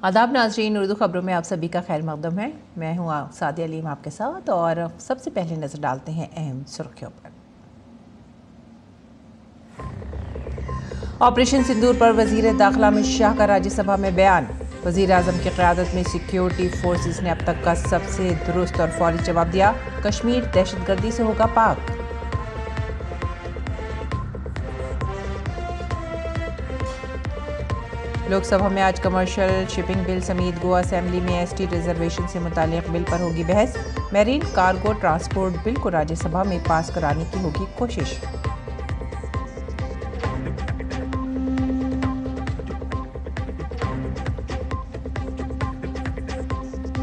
आदाब नाज़रीन, उर्दू खबरों में आप सभी का खैर मकदम है। मैं हूँ सादिया अलीम आपके साथ और सबसे पहले नज़र डालते हैं अहम सुर्खियों पर। ऑपरेशन सिंदूर पर वज़ीर दाखिला अमित शाह का राज्यसभा में बयान। वज़ीर आज़म की क़यादत में सिक्योरिटी फोर्सेस ने अब तक का सबसे दुरुस्त और फौरी जवाब दिया। कश्मीर दहशतगर्दी से होगा पाक। लोकसभा में आज कमर्शियल शिपिंग बिल समेत गोवा असेंबली में एसटी रिजर्वेशन से मुताल्लिक़ बिल पर होगी बहस। मैरीन कार्गो ट्रांसपोर्ट बिल को राज्यसभा में पास कराने की होगी कोशिश।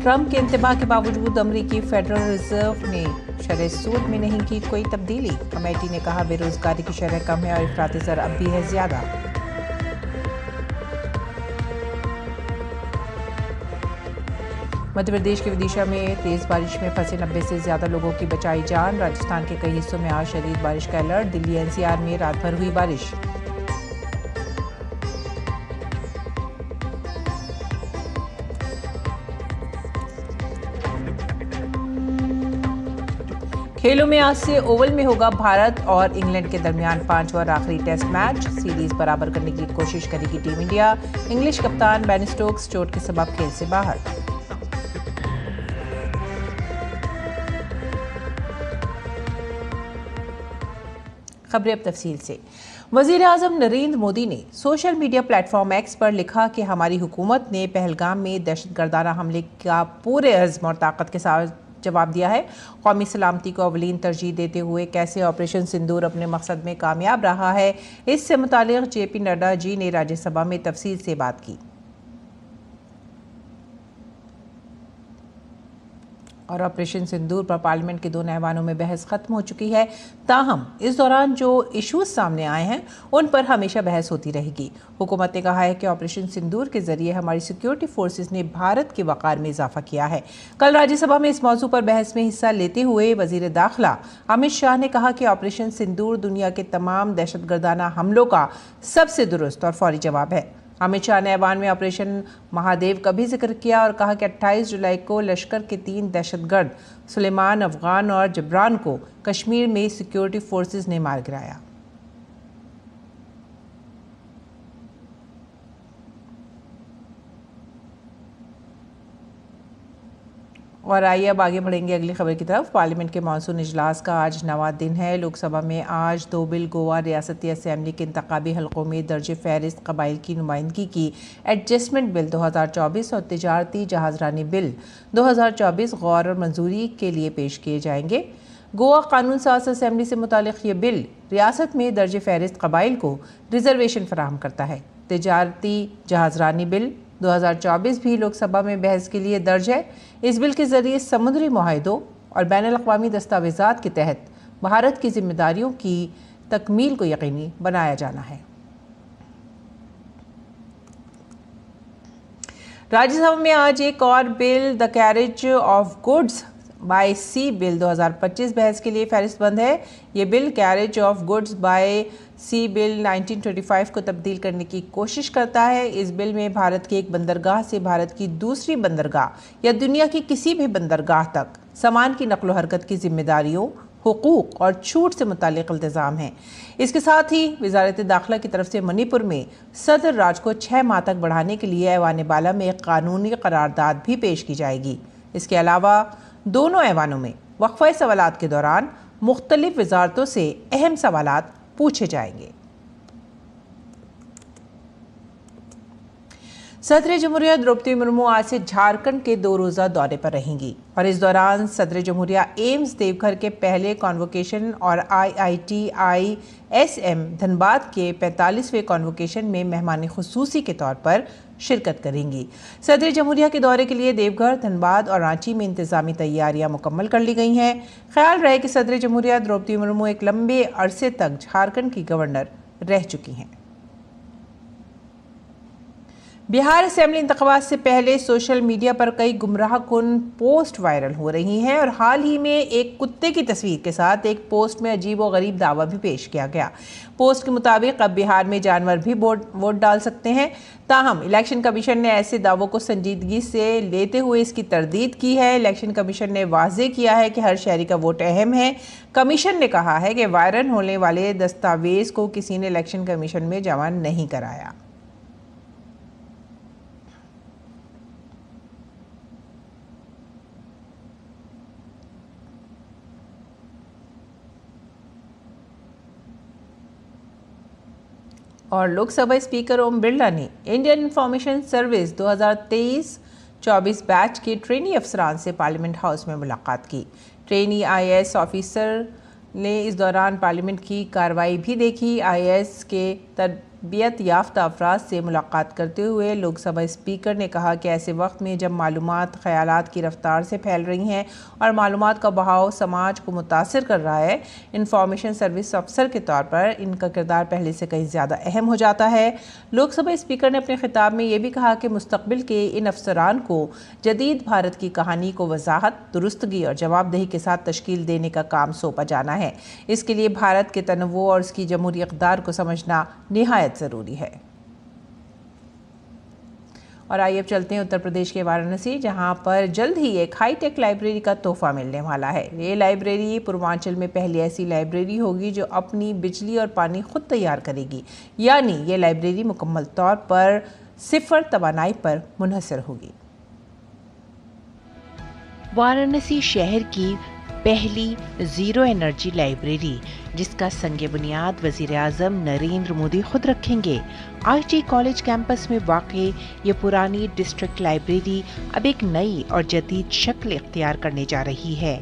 ट्रंप के इंतबाह के बावजूद अमरीकी फेडरल रिजर्व ने शरह सूद में नहीं की कोई तब्दीली। कमेटी ने कहा बेरोजगारी की शरह कम है और इफराती ज़र अब भी है ज़्यादा। मध्य प्रदेश के विदिशा में तेज बारिश में फंसे 90 से ज्यादा लोगों की बचाई जान। राजस्थान के कई हिस्सों में आज शदीद बारिश का अलर्ट। दिल्ली एनसीआर में रात भर हुई बारिश। खेलों में आज से ओवल में होगा भारत और इंग्लैंड के दरमियान 5वां और आखिरी टेस्ट मैच। सीरीज बराबर करने की कोशिश करेगी टीम इंडिया। इंग्लिश कप्तान बेन स्टोक्स चोट के सबब खेल से बाहर। खबरें अब तफसील से। वज़ीर आज़म नरेंद्र मोदी ने सोशल मीडिया प्लेटफॉर्म एक्स पर लिखा कि हमारी हुकूमत ने पहलगाम में दहशतगर्दाना हमले का पूरे अज़्म और ताकत के साथ जवाब दिया है। कौमी सलामती को अवलीन तरजीह देते हुए कैसे ऑपरेशन सिंदूर अपने मकसद में कामयाब रहा है, इससे मुताल्लिक़ जेपी नड्डा जी ने राज्यसभा में तफसील से बात की और ऑपरेशन सिंदूर पर पार्लियामेंट के दोनों ऐवानों में बहस खत्म हो चुकी है। ताहम इस दौरान जो इशूज सामने आए हैं उन पर हमेशा बहस होती रहेगी। हुकूमत ने कहा है कि ऑपरेशन सिंदूर के जरिए हमारी सिक्योरिटी फोर्सेस ने भारत के वक़ार में इजाफा किया है। कल राज्यसभा में इस मौजू पर बहस में हिस्सा लेते हुए वज़ीर दाखिला अमित शाह ने कहा कि ऑपरेशन सिंदूर दुनिया के तमाम दहशतगर्दाना हमलों का सबसे दुरुस्त और फौरी जवाब है। अमित शाह ने ऐवान में ऑपरेशन महादेव का भी जिक्र किया और कहा कि 28 जुलाई को लश्कर के 3 दहशतगर्द सुलेमान, अफगान और जबरान को कश्मीर में सिक्योरिटी फोर्सेस ने मार गिराया। और आइए अब आगे बढ़ेंगे अगली खबर की तरफ। पार्लियामेंट के मानसून इजलास का आज 9वां दिन है। लोकसभा में आज 2 बिल गोवा रियासती असेंबली के इंतखाबी हलकों में दर्ज फहरिस्त कबाइल की नुमाइंदगी की एडजस्टमेंट बिल 2024 और तिजारती जहाजरानी बिल 2024 गौर और मंजूरी के लिए पेश किए जाएंगे। गोवा कानून साज असेंबली से मुतालिक ये बिल रियासत में दर्ज फहरिस्त कबाइल को रिजर्वेशन फराहम करता है। तिजारती जहाजरानी बिल 2024 भी लोकसभा में बहस के लिए दर्ज है। इस बिल के जरिए समुद्री मुआहदों और बैनुल-अक़वामी दस्तावेज़ात के तहत भारत की जिम्मेदारियों की तकमील को यकीनी बनाया जाना है। राज्यसभा में आज एक और bill the carriage of goods by sea bill 2025 बहस के लिए फहरिस्तबंद है। ये bill carriage of goods by sea bill 1925 को तब्दील करने की कोशिश करता है। इस बिल में भारत के एक बंदरगाह से भारत की दूसरी बंदरगाह या दुनिया की किसी भी बंदरगाह तक सामान की नकलो हरकत की जिम्मेदारियों, हुकूक और छूट से मुताल्लिक़ इल्तिज़ाम हैं। इसके साथ ही वज़ारत दाखिला की तरफ से मणिपुर में सदर राज को 6 माह तक बढ़ाने के लिए ऐवान बाला में एक कानूनी करारदाद भी पेश की जाएगी। इसके अलावा दोनों ऐवानों में वक्फ़े सवालात के दौरान मुख्तलिफ वज़ारतों से अहम सवालात पूछे जाएंगे। सदर जमहूरिया द्रौपदी मुर्मू आज से झारखंड के 2 रोज़ा दौरे पर रहेंगी और इस दौरान सदर जमहूरिया एम्स देवघर के पहले कॉन्वोकेशन और IIT-ISM धनबाद के 45वें कॉन्वोकेशन में मेहमान खुसूसी के तौर पर शिरकत करेंगी। सदर जमहूरिया के दौरे के लिए देवघर, धनबाद और रांची में इंतजामी तैयारियां मुकम्मल कर ली गई हैं। ख्याल रहे कि सदर जमहूरिया द्रौपदी मुर्मू एक लंबे अरसे तक झारखंड की गवर्नर रह चुकी हैं। बिहार असेंबली इंतखाबात से पहले सोशल मीडिया पर कई गुमराहकुन पोस्ट वायरल हो रही हैं और हाल ही में एक कुत्ते की तस्वीर के साथ एक पोस्ट में अजीब व गरीब दावा भी पेश किया गया। पोस्ट के मुताबिक अब बिहार में जानवर भी वोट डाल सकते हैं। ताहम इलेक्शन कमीशन ने ऐसे दावों को संजीदगी से लेते हुए इसकी तरदीद की है। इलेक्शन कमीशन ने वाज़े किया है कि हर शहरी का वोट अहम है। कमीशन ने कहा है कि वायरल होने वाले दस्तावेज को किसी ने इलेक्शन कमीशन में जमा नहीं कराया। और लोकसभा स्पीकर ओम बिरला ने इंडियन इंफॉर्मेशन सर्विस 2023-24 बैच के ट्रेनी अफसरान से पार्लियामेंट हाउस में मुलाकात की। ट्रेनी IAS ऑफिसर ने इस दौरान पार्लियामेंट की कार्रवाई भी देखी। IAS के तरबियत याफ्ता अफराद से मुलाकात करते हुए लोकसभा स्पीकर ने कहा कि ऐसे वक्त में जब मालूमात ख़यालात की रफ्तार से फैल रही हैं और मालूमात का बहाव समाज को मुतासिर कर रहा है, इंफॉर्मेशन सर्विस अफसर के तौर पर इनका किरदार पहले से कहीं ज़्यादा अहम हो जाता है। लोकसभा स्पीकर ने अपने खिताब में ये भी कहा कि मुस्तकबिल के इन अफसरान को जदीद भारत की कहानी को वजाहत, दुरुस्तगी और जवाबदेही के साथ तश्कील देने का काम सौंपा जाना है। इसके लिए भारत के तनव्वुर और उसकी जमहूरी इक़्तिदार को समझना निहायत ज़रूरी है। और आइए अब चलते हैं उत्तर प्रदेश के वाराणसी, जहां पर जल्द ही एक हाईटेक लाइब्रेरी का तोहफा मिलने वाला है। ये लाइब्रेरी पूर्वांचल में पहली ऐसी लाइब्रेरी होगी जो अपनी बिजली और पानी खुद तैयार करेगी, यानी ये लाइब्रेरी मुकम्मल तौर पर सिफर तवानाई पर मुनहसर होगी। वाराणसी शहर की पहली जीरो एनर्जी लाइब्रेरी, जिसका संगे बुनियाद वजीर आज़म नरेंद्र मोदी खुद रखेंगे। IT कॉलेज कैंपस में वाक़ई ये पुरानी डिस्ट्रिक्ट लाइब्रेरी अब एक नई और जदीद शक्ल इख्तियार करने जा रही है।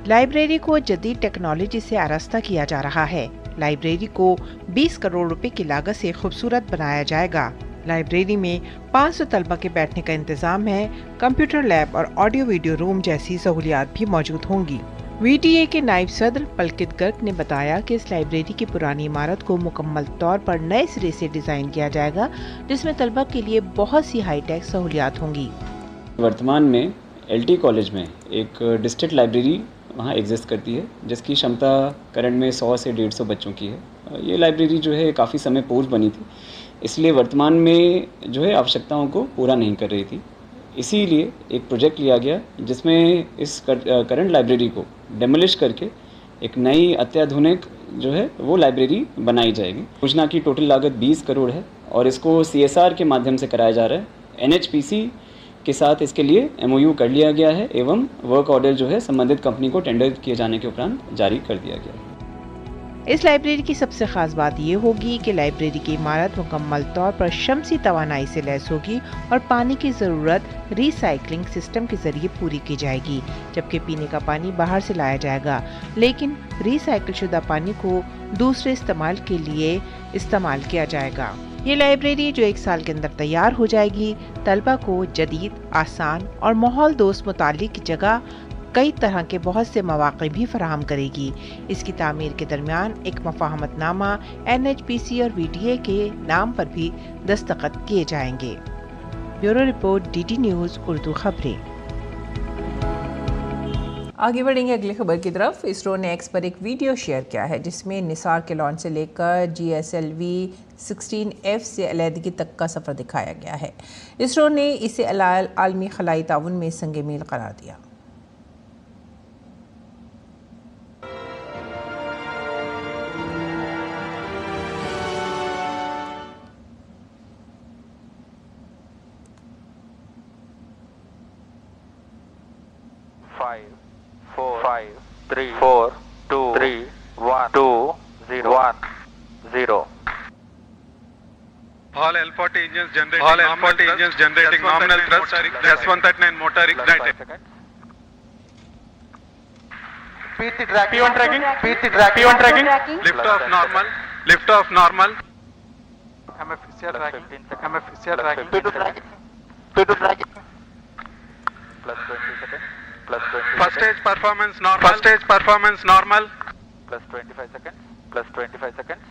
लाइब्रेरी को जदीद टेक्नोलॉजी से आरास्ता किया जा रहा है। लाइब्रेरी को 20 करोड़ रुपए की लागत से खूबसूरत बनाया जाएगा। लाइब्रेरी में 500 तलबा के बैठने का इंतजाम है। कंप्यूटर लैब और ऑडियो वीडियो रूम जैसी सहूलियात भी मौजूद होंगी। VTA के नायब सदर पलकित गर्ग ने बताया कि इस लाइब्रेरी की पुरानी इमारत को मुकम्मल तौर पर नए सिरे से डिज़ाइन किया जाएगा, जिसमें तलबा के लिए बहुत सी हाईटेक सहूलियात होंगी। वर्तमान में LT कॉलेज में एक डिस्ट्रिक्ट लाइब्रेरी वहाँ एग्जिस्ट करती है, जिसकी क्षमता करंट में 100 से 150 बच्चों की है। ये लाइब्रेरी जो है काफ़ी समय पूर्व बनी थी, इसलिए वर्तमान में जो है आवश्यकताओं को पूरा नहीं कर रही थी। इसीलिए एक प्रोजेक्ट लिया गया जिसमें इस करंट लाइब्रेरी को डेमोलिश करके एक नई अत्याधुनिक जो है वो लाइब्रेरी बनाई जाएगी। योजना की टोटल लागत 20 करोड़ है और इसको CSR के माध्यम से कराया जा रहा है। NHPC के साथ इसके लिए MOU कर लिया गया है एवं वर्क ऑर्डर जो है संबंधित कंपनी को टेंडर किए जाने के उपरांत जारी कर दिया गया है। इस लाइब्रेरी की सबसे खास बात ये होगी कि लाइब्रेरी की इमारत मुकम्मल तौर पर शमसी तवानाई से लैस होगी और पानी की ज़रूरत रिसाइकलिंग सिस्टम के जरिए पूरी की जाएगी, जबकि पीने का पानी बाहर से लाया जाएगा, लेकिन रिसाइकिल शुदा पानी को दूसरे इस्तेमाल के लिए इस्तेमाल किया जाएगा। ये लाइब्रेरी जो 1 साल के अंदर तैयार हो जाएगी, तलबा को जदीद, आसान और माहौल दोस्त मुताल्लिक़ की जगह कई तरह के बहुत से मौक़े भी फराहम करेगी। इसकी तामीर के दरमियान एक मफाहमतनामा NHPC और VTA के नाम पर भी दस्तखत किए जाएंगे। Bureau report, DD news Urdu खबरें। आगे बढ़ेंगे अगली खबर की तरफ। इसरो ने X पर एक वीडियो शेयर किया है जिसमें निसार के लॉन्च से लेकर GSLV 16F से अलहदगी तक का सफ़र दिखाया गया है। इसरो ने इसे आलमी खलाई ताउन में संग मील करार दिया। All L40 engines generating nominal thrust. S139 motor ignited. P1 tracking. Lift off normal. MFCR tracking. P2 tracking. Plus 20 seconds. First stage performance normal. Plus 25 seconds.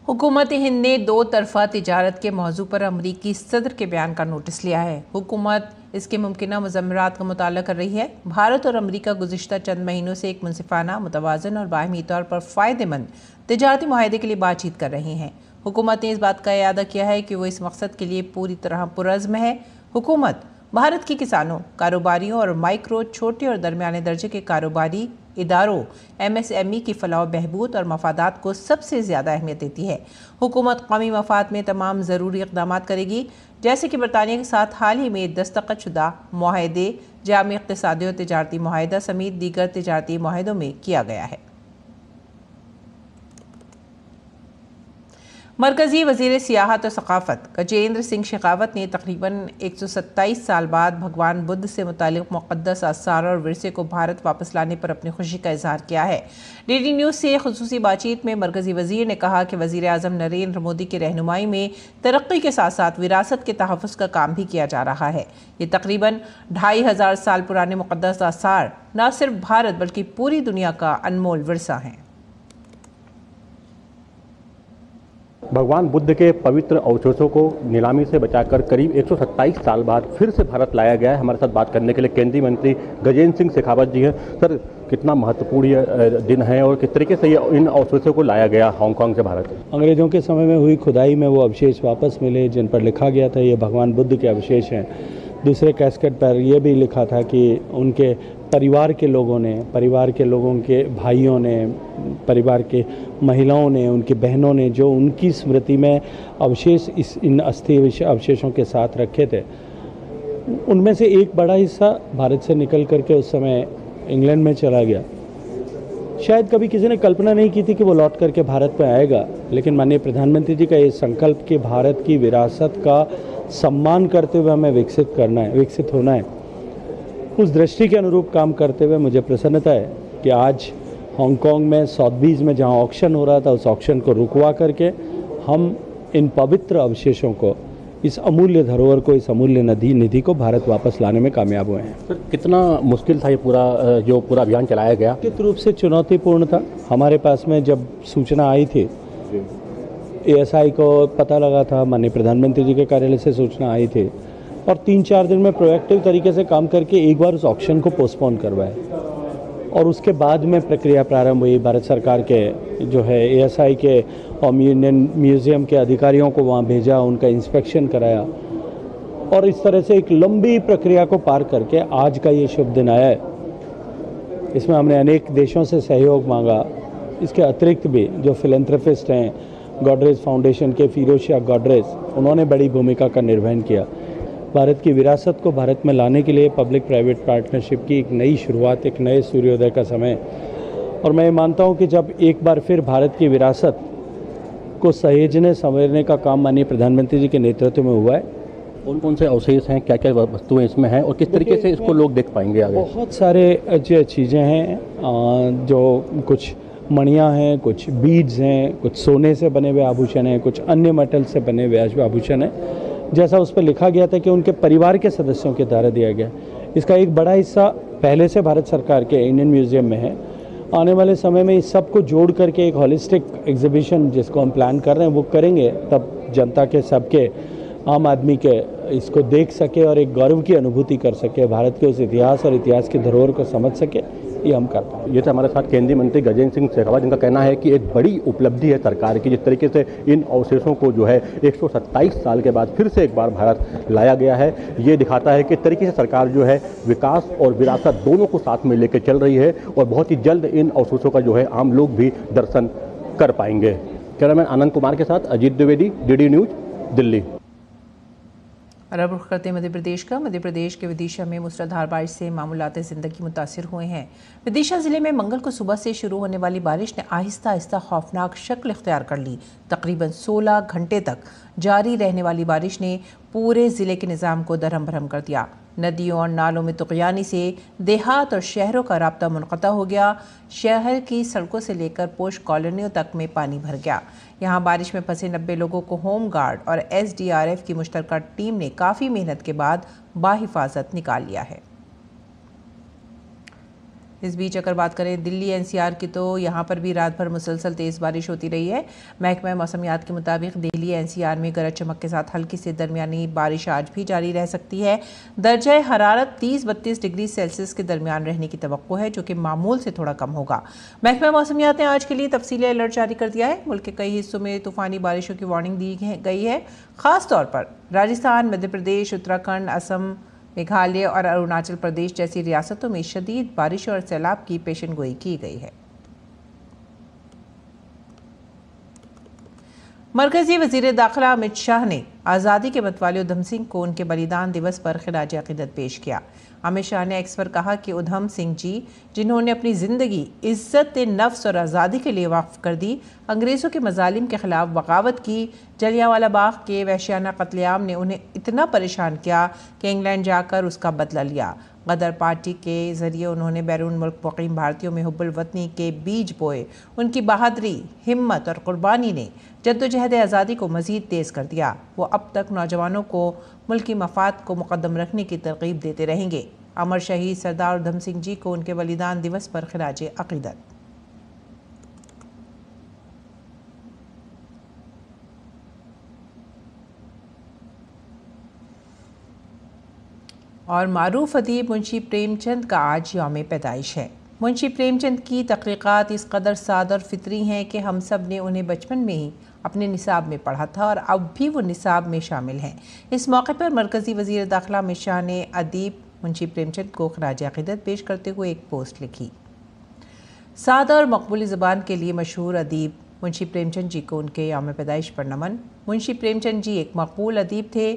हुकूमत हिंद ने दो तरफा तिजारत के मौजू पर अमरीकी सदर के बयान का नोटिस लिया है। हुकूमत इसके मुमकिन मज़म्मरात का मुताला कर रही है। भारत और अमरीका गुज़िश्ता चंद महीनों से एक मुनसिफाना, मुतवाज़न और बाहमी तौर पर फ़ायदेमंद तिजारती मुआहदे के लिए बातचीत कर रही हैं। हुकूमत ने इस बात का इरादा किया है कि वो इस मकसद के लिए पूरी तरह पुरज़्म है। हुकूमत भारत के किसानों, कारोबारियों और माइक्रो, छोटे और दरमियाने दर्जे के कारोबारी इदारों MSME की फलाह बहबूद और मफादात को सबसे ज़्यादा अहमियत देती है। हुकूमत कौमी मफाद में तमाम ज़रूरी इक़दाम करेगी, जैसे कि बरतानिया के साथ हाल ही में दस्तखतशुदा मुआहदे, जामी इक़्तिसादी और तिजारती मुआहदा समेत दीगर तिजारती मुआहदों में किया गया है। मरकज़ी वज़ीर सियाहत और सक़ाफ़त गजेंद्र सिंह शेखावत ने तकरीबन 127 साल बाद भगवान बुद्ध से मुतालिक मुक़द्दस आसार और विरसे को भारत वापस लाने पर अपनी खुशी का इज़हार किया है। DD न्यूज़ से ख़ुसूसी बातचीत में मरकज़ी वज़ीर ने कहा कि वज़ीर आज़म नरेंद्र मोदी की रहनुमाई में तरक्की के साथ साथ विरासत के तहफ़्फ़ुज़ का काम भी किया जा रहा है। ये तकरीबन 2500 साल पुराने मुक़द्दस आसार न सिर्फ भारत बल्कि पूरी दुनिया का अनमोल विरसा हैं। भगवान बुद्ध के पवित्र अवशेषों को नीलामी से बचाकर करीब 127 साल बाद फिर से भारत लाया गया है। हमारे साथ बात करने के लिए केंद्रीय मंत्री गजेंद्र सिंह शेखावत जी हैं। सर, कितना महत्वपूर्ण ये दिन है और किस तरीके से ये इन अवशेषों को लाया गया हांगकांग से भारत? अंग्रेजों के समय में हुई खुदाई में वो अवशेष वापस मिले जिन पर लिखा गया था ये भगवान बुद्ध के अवशेष हैं। दूसरे कैस्केट पर यह भी लिखा था कि उनके परिवार के लोगों के भाइयों ने, परिवार के महिलाओं ने, उनकी बहनों ने जो उनकी स्मृति में अवशेष इन अस्थि अवशेषों के साथ रखे थे, उनमें से एक बड़ा हिस्सा भारत से निकल करके उस समय इंग्लैंड में चला गया। शायद कभी किसी ने कल्पना नहीं की थी कि वो लौट करके भारत में आएगा, लेकिन माननीय प्रधानमंत्री जी का ये संकल्प कि भारत की विरासत का सम्मान करते हुए हमें विकसित होना है, उस दृष्टि के अनुरूप काम करते हुए मुझे प्रसन्नता है कि आज हांगकांग में सॉथबीज में जहां ऑक्शन हो रहा था, उस ऑक्शन को रुकवा करके हम इन पवित्र अवशेषों को, इस अमूल्य धरोहर को, इस अमूल्य निधि को भारत वापस लाने में कामयाब हुए हैं। सर, कितना मुश्किल था ये पूरा अभियान चलाया गया? निश्चित रूप से चुनौतीपूर्ण था। हमारे पास में जब सूचना आई थी, ASI को पता लगा था, माननीय प्रधानमंत्री जी के कार्यालय से सूचना आई थी और 3-4 दिन में प्रोएक्टिव तरीके से काम करके एक बार उस ऑक्शन को पोस्टपोन करवाया और उसके बाद में प्रक्रिया प्रारंभ हुई। भारत सरकार के जो है ASI के और यूनियन म्यूज़ियम के अधिकारियों को वहाँ भेजा, उनका इंस्पेक्शन कराया और इस तरह से एक लंबी प्रक्रिया को पार करके आज का ये शुभ दिन आया है। इसमें हमने अनेक देशों से सहयोग मांगा। इसके अतिरिक्त भी जो फिलैंथ्रोपिस्ट हैं, गॉडरेज फाउंडेशन के फिरोज शाह गॉडरेज, उन्होंने बड़ी भूमिका का निर्वहन किया। भारत की विरासत को भारत में लाने के लिए पब्लिक प्राइवेट पार्टनरशिप की एक नई शुरुआत, एक नए सूर्योदय का समय। और मैं मानता हूं कि जब एक बार फिर भारत की विरासत को सहेजने संवारने का काम माननीय प्रधानमंत्री जी के नेतृत्व में हुआ है। कौन कौन से अवशेष हैं, क्या क्या वस्तुएं इसमें हैं और किस तरीके से इसको लोग देख पाएंगे आगे? बहुत सारे चीज़ें हैं, जो कुछ मणियाँ हैं, कुछ बीड्स हैं, कुछ सोने से बने हुए आभूषण हैं, कुछ अन्य मेटल से बने हुए आभूषण हैं। जैसा उस पर लिखा गया था कि उनके परिवार के सदस्यों के द्वारा दिया गया। इसका एक बड़ा हिस्सा पहले से भारत सरकार के इंडियन म्यूज़ियम में है। आने वाले समय में इस सब को जोड़ करके एक हॉलिस्टिक एग्जीबिशन जिसको हम प्लान कर रहे हैं वो करेंगे, तब जनता के, सबके, आम आदमी के इसको देख सके और एक गौरव की अनुभूति कर सके, भारत के उस इतिहास और इतिहास की धरोहर को समझ सके, ये हम कर पाएँ। ये तो हमारे साथ केंद्रीय मंत्री गजेंद्र सिंह शेखावत, जिनका कहना है कि एक बड़ी उपलब्धि है सरकार की, जिस तरीके से इन अवशेषों को जो है 127 साल के बाद फिर से एक बार भारत लाया गया है। ये दिखाता है कि तरीके से सरकार जो है विकास और विरासत दोनों को साथ में लेकर चल रही है और बहुत ही जल्द इन अवशेषों का जो है आम लोग भी दर्शन कर पाएंगे। कैमरामैन आनंद कुमार के साथ अजीत द्विवेदी, DD न्यूज, दिल्ली। और अब रुख करते हैं मध्य प्रदेश का। मध्य प्रदेश के विदिशा में मूसलाधार बारिश से मामूलात ज़िंदगी मुतासिर हुए हैं। विदिशा ज़िले में मंगल को सुबह से शुरू होने वाली बारिश ने आहिस्ता आहिस्ता खौफनाक शक्ल इख्तियार कर ली। तकरीबन 16 घंटे तक जारी रहने वाली बारिश ने पूरे ज़िले के निज़ाम को दरहम भरम कर दिया। नदियों और नालों में तुग़यानी से देहात और शहरों का राब्ता मुनक़ता हो गया। शहर की सड़कों से लेकर पोश कॉलोनियों तक में पानी भर गया। यहाँ बारिश में फंसे 90 लोगों को होम गार्ड और SDRF की मुश्तरका टीम ने काफ़ी मेहनत के बाद बाहिफाजत निकाल लिया है। इस बीच अगर बात करें दिल्ली एनसीआर की, तो यहाँ पर भी रात भर मुसलसल तेज़ बारिश होती रही है। महकमा मौसमियात के मुताबिक दिल्ली एनसीआर में गरज चमक के साथ हल्की से दरमियानी बारिश आज भी जारी रह सकती है। दर्जा हरारत 30-32 डिग्री सेल्सियस के दरमियान रहने की तवक्को है, जो कि मामूल से थोड़ा कम होगा। महकमा मौसमियात ने आज के लिए तफसीली अलर्ट जारी कर दिया है। मुल्क के कई हिस्सों में तूफ़ानी बारिशों की वार्निंग दी गई है। ख़ास तौर पर राजस्थान, मध्य प्रदेश, उत्तराखंड, असम, मेघालय और अरुणाचल प्रदेश जैसी रियासतों में शदीद बारिश और सैलाब की पेशेनगोई की गई है। मरकजी वज़ीर दाखिला अमित शाह ने आज़ादी के मतवाले उधम सिंह को उनके बलिदान दिवस पर खिराज अक़ीदत पेश किया। अमित शाह ने एक्स पर कहा कि उधम सिंह जी, जिन्होंने अपनी ज़िंदगी इज़्ज़त नफ्स और आज़ादी के लिए वक्फ़ कर दी, अंग्रेज़ों के मज़ालिम के ख़िलाफ़ बगावत की, जलियांवाला बाग के वहशियाना कत्लेआम ने उन्हें इतना परेशान किया कि इंग्लैंड जाकर उसका बदला लिया। गदर पार्टी के ज़रिए उन्होंने बैरून मुल्क मुक़ीम भारतीयों में हुब्बुल वतनी के बीज बोए। उनकी बहादुरी, हिम्मत और क़ुरबानी ने जद्दोजहद आज़ादी को मज़ीद तेज़ कर दिया। वो अब तक नौजवानों को मुल्की मफाद को मुक़द्दम रखने की तरग़ीब देते रहेंगे। अमर शहीद सरदार उधम सिंह जी को उनके बलिदान दिवस पर खिराज अक़ीदत। और मारूफ अदीब मुंशी प्रेमचंद का आज यौम पैदाइश है। मुंशी प्रेमचंद की तहक़ीक़ात इस कदर साद और फितरी हैं कि हम सब ने उन्हें बचपन में ही अपने निसाब में पढ़ा था और अब भी वो निसाब में शामिल हैं। इस मौके पर मरकज़ी वज़ीर दाखिला अमित शाह ने अदीब मुंशी प्रेमचंद को खिराज अक़ीदत पेश करते हुए एक पोस्ट लिखी। सादा और मकबूल ज़बान के लिए मशहूर अदीब मुंशी प्रेमचंद जी को उनके यौम पैदाइश पर नमन। मुंशी प्रेमचंद जी एक मकबूल अदीब थे,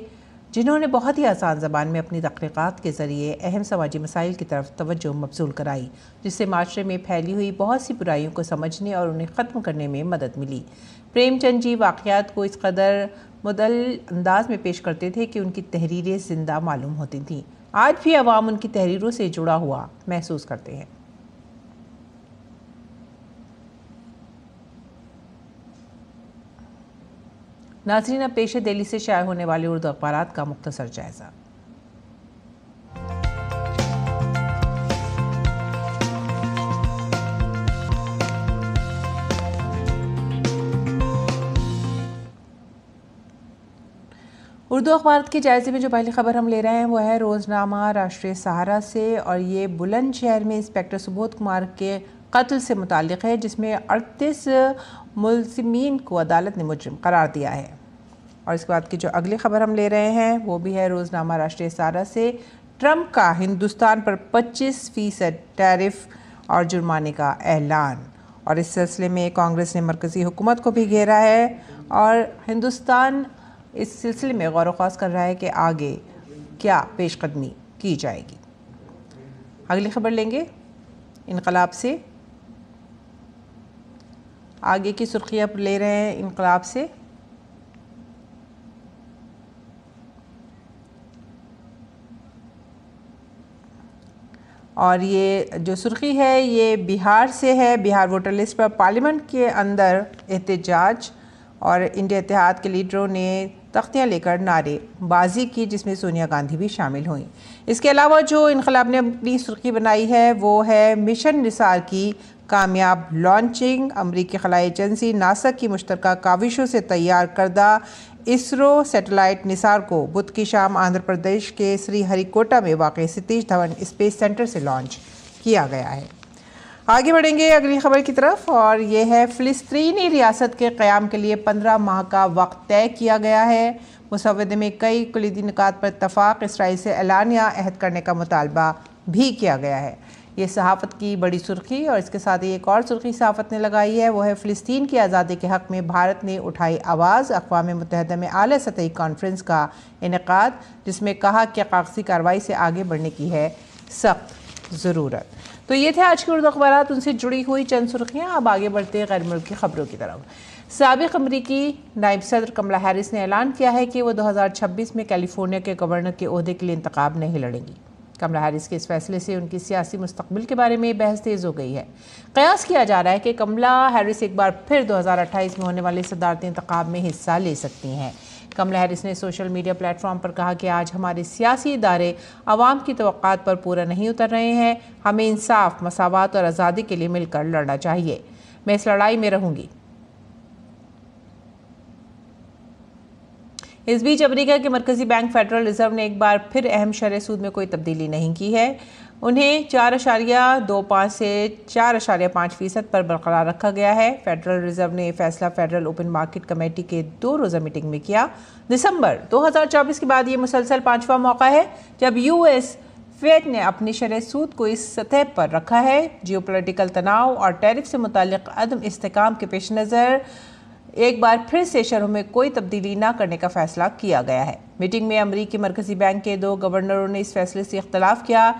जिन्होंने बहुत ही आसान ज़बान में अपनी तहक़ीक़ात के ज़रिए अहम समाजी मसाइल की तरफ तवज्जो मबज़ूल कराई, जिससे माशरे में फैली हुई बहुत सी बुराइयों को समझने और उन्हें ख़त्म करने में मदद मिली। प्रेमचंद जी वाक़यात को इस कदर मुदल अंदाज में पेश करते थे कि उनकी तहरीरें ज़िंदा मालूम होती थीं। आज भी अवाम उनकी तहरीरों से जुड़ा हुआ महसूस करते हैं। नाज़रीन, अब पेश है दिल्ली से शाया होने वाले उर्दू अखबारात का मुख्तसर जायज़ा। उर्दू अखबारात के जायज़े में जो पहली खबर हम ले रहे हैं वो है रोज़नामा राष्ट्रीय सहारा से, और ये बुलंदशहर में इंस्पेक्टर सुबोध कुमार के कत्ल से मुताल्लिक़ है, जिसमें 38 मुलज़िमीन को अदालत ने मुजरिम करार दिया है। और इसके बाद की जो अगली खबर हम ले रहे हैं वो भी है रोज़नामा राष्ट्रीय सहारा से। ट्रंप का हिंदुस्तान पर 25% टैरिफ और जुर्माने का ऐलान, और इस सिलसिले में कांग्रेस ने मरकज़ी हुकूमत को भी घेरा है और हिंदुस्तान इस सिलसिले में गौर ख़ास कर रहा है कि आगे क्या पेशकदमी की जाएगी। अगली खबर लेंगे इनकलाब से। आगे की सुर्खियाँ ले रहे हैं इनकलाब से। और ये जो सुर्खी है ये बिहार से है। बिहार वोटर लिस्ट पर पार्लियामेंट के अंदर एहतजाज, और इंडिया इत्तेहाद के लीडरों ने तख्तियाँ लेकर नारेबाजी की, जिसमें सोनिया गांधी भी शामिल हुई। इसके अलावा जो इनकलाब ने अपनी सुर्खी बनाई है वो है मिशन निसार की कामयाब लॉन्चिंग। अमरीकी खलाई एजेंसी नासा की मुश्तरका काविशों से तैयार करदा इसरो सैटेलाइट निसार को बुध की शाम आंध्र प्रदेश के श्रीहरिकोटा में वाक़ सतीश धवन स्पेस सेंटर से लॉन्च किया गया है। आगे बढ़ेंगे अगली खबर की तरफ, और ये है फ़िलिस्तीनी रियासत के क़याम के लिए 15 माह का वक्त तय किया गया है। मुसव्वदे में कई कुलीदी निकात पर इत्तफ़ाक़, इसराइल से एलानिया अहद करने का मुतालबा भी किया गया है। ये सहाफ़त की बड़ी सुर्खी, और इसके साथ ही एक और सुर्खी सहाफ़त ने लगाई है वो है फ़िलिस्तीन की आज़ादी के हक़ में भारत ने उठाई आवाज़। अक़वाम मुत्तहिदा में आला सतही कॉन्फ्रेंस का इनेकाद, जिसमें कहा कि कागज़ी कार्रवाई से आगे बढ़ने की है सख्त ज़रूरत। तो ये थे आज के उर्दू अखबारात, उनसे जुड़ी हुई चंद सुर्खियाँ। अब आगे बढ़ते हैं गैर मुल्की खबरों की तरफ। साबिक़ अमरीकी नायब सदर कमला हैरिस ने ऐलान किया है कि वो 2026 में कैलिफोर्निया के गवर्नर के ओहदे के लिए इंतखाब नहीं लड़ेंगी। कमला हैरिस के इस फैसले से उनकी सियासी मुस्तकबिल के बारे में बहस तेज़ हो गई है। क़यास किया जा रहा है कि कमला हैरिस एक बार फिर 2028 में होने वाले सदारती इंतखाब में हिस्सा ले सकती हैं। कमला हैरिस ने सोशल मीडिया प्लेटफॉर्म पर कहा कि आज हमारे सियासी इदारे आवाम की तवक्कात पर पूरा नहीं उतर रहे हैं। हमें इंसाफ, मसावत और आज़ादी के लिए मिलकर लड़ना चाहिए। मैं इस लड़ाई में रहूंगी। इस बीच अमेरिका के मरकजी बैंक फेडरल रिजर्व ने एक बार फिर अहम शरह सूद में कोई तब्दीली नहीं की है। उन्हें 4.25 से 4.5% पर बरकरार रखा गया है। फेडरल रिजर्व ने फैसला फेडरल ओपन मार्केट कमेटी के 2 रोज़ा मीटिंग में किया। दिसंबर 2024 के बाद ये मुसलसल 5वां मौका है जब यूएस फेड ने अपनी शरह सूद को इस सतह पर रखा है। जियोपॉलिटिकल तनाव और टैरिफ से मुताल्लिक अदम इस्तेकाम के पेश नज़र एक बार फिर से शरहों में कोई तब्दीली न करने का फैसला किया गया है। मीटिंग में अमरीकी मरकजी बैंक के 2 गवर्नरों ने इस फैसले से इख्तलाफ किया।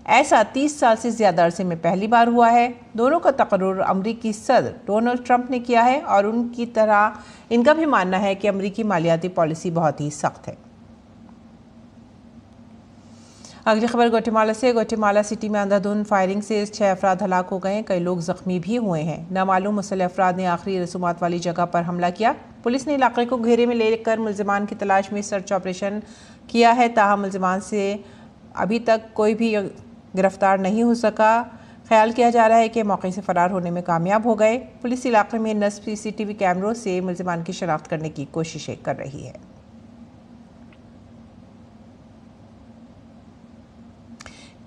ऐसा 30 साल से ज़्यादा अरसे में पहली बार हुआ है। दोनों का तकर्रुर अमरीकी सदर डोनाल्ड ट्रंप ने किया है और उनकी तरह इनका भी मानना है कि अमरीकी मालियाती पॉलिसी बहुत ही सख्त है। अगली खबर ग्वाटेमाला से। ग्वाटेमाला सिटी में अंधाधुंध फायरिंग से 6 अफराद हलाक हो गए, कई लोग जख्मी भी हुए हैं। नामालूम मुसल्लह अफराद ने आखिरी रसूमात वाली जगह पर हमला किया। पुलिस ने इलाके को घेरे में लेकर मुलजिमान की तलाश में सर्च ऑपरेशन किया है, ताहम मुलजिमान से अभी तक कोई भी गिरफ्तार नहीं हो सका। ख्याल किया जा रहा है कि मौके से फरार होने में कामयाब हो गए। पुलिस इलाके में नस्ब CCTV कैमरों से मुलजिमान की शनाख्त करने की कोशिशें कर रही है।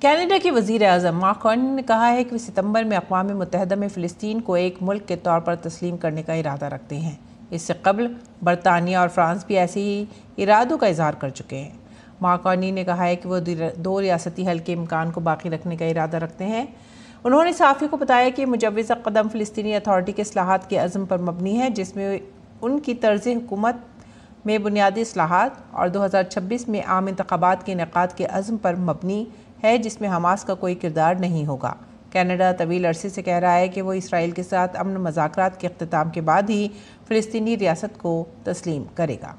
कनाडा के वज़ीर आज़म मार्क कार्नी ने कहा है कि वे सितंबर में अक़वाम मुत्तहिदा में फ़िलिस्तीन को एक मुल्क के तौर पर तस्लीम करने का इरादा रखते हैं। इससे कबल बरतानिया और फ्रांस भी ऐसे ही इरादों का इजहार कर चुके हैं। मार्क कार्नी ने कहा है कि वो 2 रियासती हल के इम्कान को बाकी रखने का इरादा रखते हैं। उन्होंने सहाफ़ी को बताया कि मुजव्वज़ा कदम फ़िलिस्तीनी अथॉरिटी के इस्लाहात के अज़्म पर मबनी है, जिसमें उनकी तर्ज़ हुकूमत में बुनियादी इस्लाहात और 2026 में आम इंतख़ाबात के इनेकाद के अज़्म पर मबनी है, जिसमें हमास का कोई किरदार नहीं होगा। कनाडा तवील अरसे से कह रहा है कि वो इसराइल के साथ अमन मज़ाकरात के इख्तिताम के बाद ही फ़िलिस्तीनी रियासत को तस्लीम करेगा।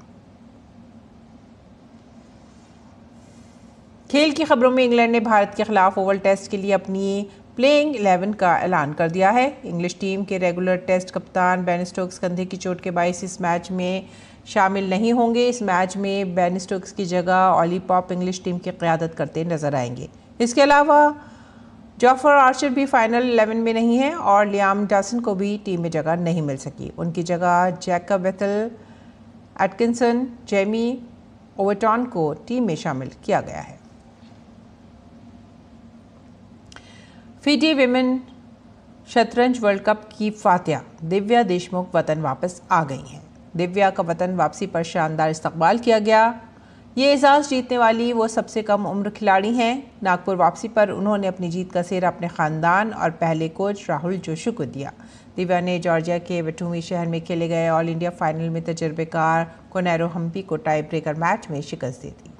खेल की खबरों में इंग्लैंड ने भारत के खिलाफ ओवल टेस्ट के लिए अपनी प्लेइंग 11 का ऐलान कर दिया है। इंग्लिश टीम के रेगुलर टेस्ट कप्तान बेन स्टोक्स कंधे की चोट के बायस इस मैच में शामिल नहीं होंगे। इस मैच में बेन स्टोक्स की जगह ऑली पॉप इंग्लिश टीम की क़यादत करते नजर आएंगे। इसके अलावा जॉफर आर्चर भी फाइनल 11 में नहीं है और लियाम डॉसन को भी टीम में जगह नहीं मिल सकी। उनकी जगह Jacob Bethell, Atkinson, Jamie Overton को टीम में शामिल किया गया है। फिजी विमेन शतरंज वर्ल्ड कप की फातिहा दिव्या देशमुख वतन वापस आ गई हैं। दिव्या का वतन वापसी पर शानदार इस्तकबाल किया गया। ये एजाज़ जीतने वाली वो सबसे कम उम्र खिलाड़ी हैं। नागपुर वापसी पर उन्होंने अपनी जीत का सेहरा अपने ख़ानदान और पहले कोच राहुल जोशी को दिया। दिव्या ने जॉर्जिया के वेटुमी शहर में खेले गए ऑल इंडिया फाइनल में तजर्बेकार कोनेरो हम्पी को टाई ब्रेकर मैच में शिकस्त दी थी।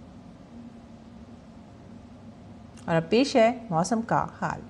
और अब पेश है मौसम का हाल।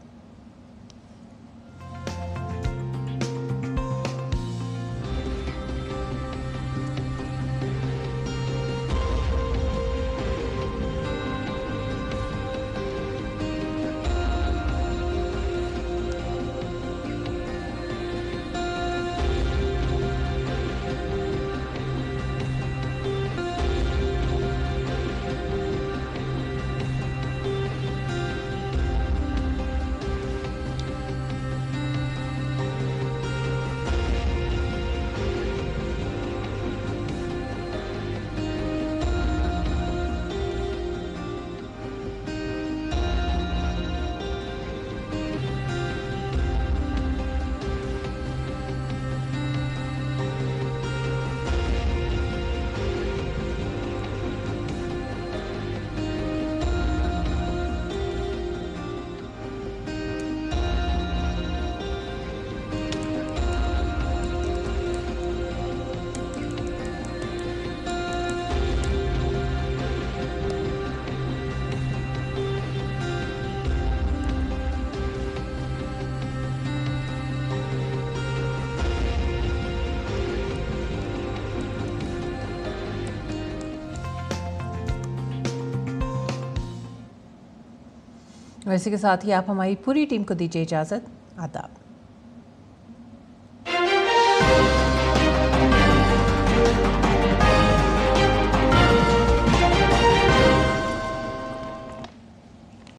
और इसी के साथ ही आप हमारी पूरी टीम को दीजिए इजाज़त। आदाब।